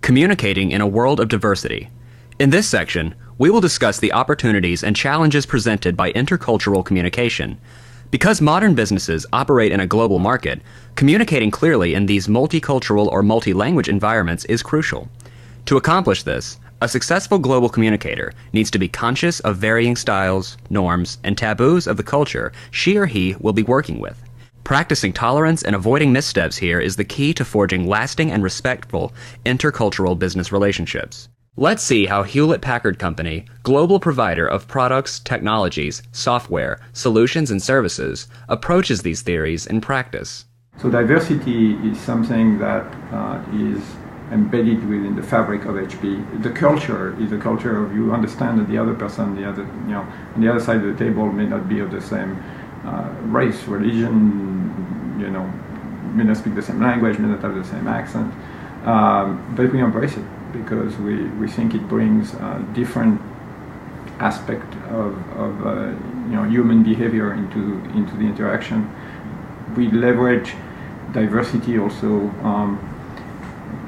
Communicating in a World of Diversity. In this section, we will discuss the opportunities and challenges presented by intercultural communication. Because modern businesses operate in a global market, communicating clearly in these multicultural or multi-language environments is crucial. To accomplish this, a successful global communicator needs to be conscious of varying styles, norms, and taboos of the culture she or he will be working with. Practicing tolerance and avoiding missteps here is the key to forging lasting and respectful intercultural business relationships. Let's see how Hewlett-Packard Company, global provider of products, technologies, software, solutions, and services, approaches these theories in practice. So diversity is something that is embedded within the fabric of HP. The culture is a culture of you understand that the other person, on the other side of the table may not be of the same race, religion, may not speak the same language, may not have the same accent, but we embrace it because we think it brings different aspect of human behavior into the interaction. We leverage diversity also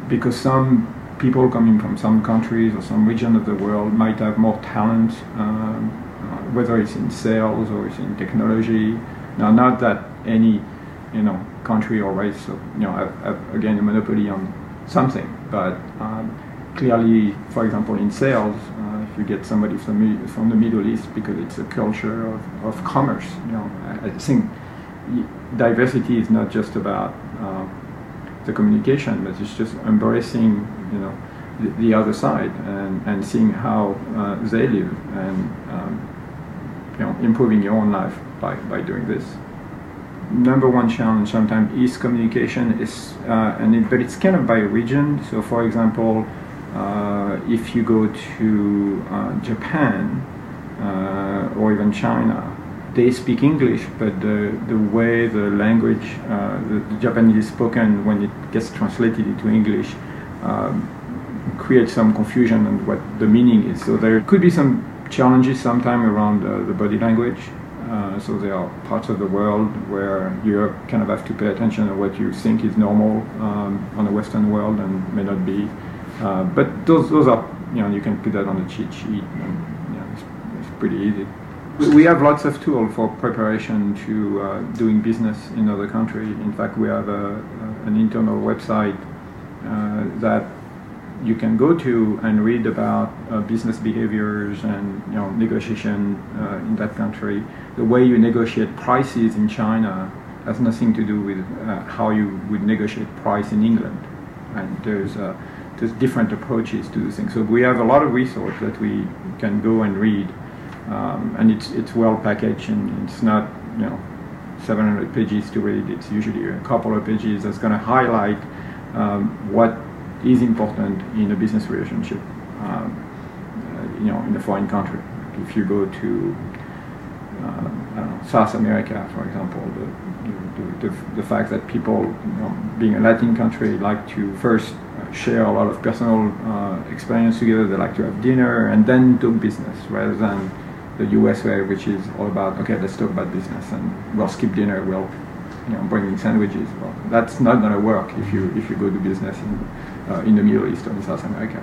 because some people coming from some countries or some region of the world might have more talent, whether it's in sales or it's in technology. Now, not that any country or race have again a monopoly on something, but clearly, for example, in sales, if you get somebody from the Middle East, because it's a culture of commerce, I think diversity is not just about the communication, but it's just embracing, the other side and seeing how they live and improving your own life by doing this. Number one challenge sometimes is communication, but it's kind of by region. So, for example, if you go to Japan or even China, they speak English, but the way the language, the Japanese is spoken when it gets translated into English, creates some confusion on what the meaning is. So there could be some challenges sometimes around the body language. So there are parts of the world where you kind of have to pay attention to what you think is normal on the Western world and may not be. But those are, you can put that on a cheat sheet, and it's pretty easy. We have lots of tools for preparation to doing business in other countries. In fact, we have an internal website that you can go to and read about business behaviors and negotiation in that country. The way you negotiate prices in China has nothing to do with how you would negotiate price in England. And there's different approaches to the thing. So we have a lot of resources that we can go and read, and it's well packaged, and it's not 700 pages to read. It's usually a couple of pages that's going to highlight what is important in a business relationship, in a foreign country. If you go to South America, for example, the fact that people, being a Latin country, like to first share a lot of personal experience together. They like to have dinner and then talk business, rather than the US way, which is all about, okay, let's talk about business, and we'll skip dinner, we'll bring in sandwiches. Well, that's not going to work if you go to business in the Middle East or in South America.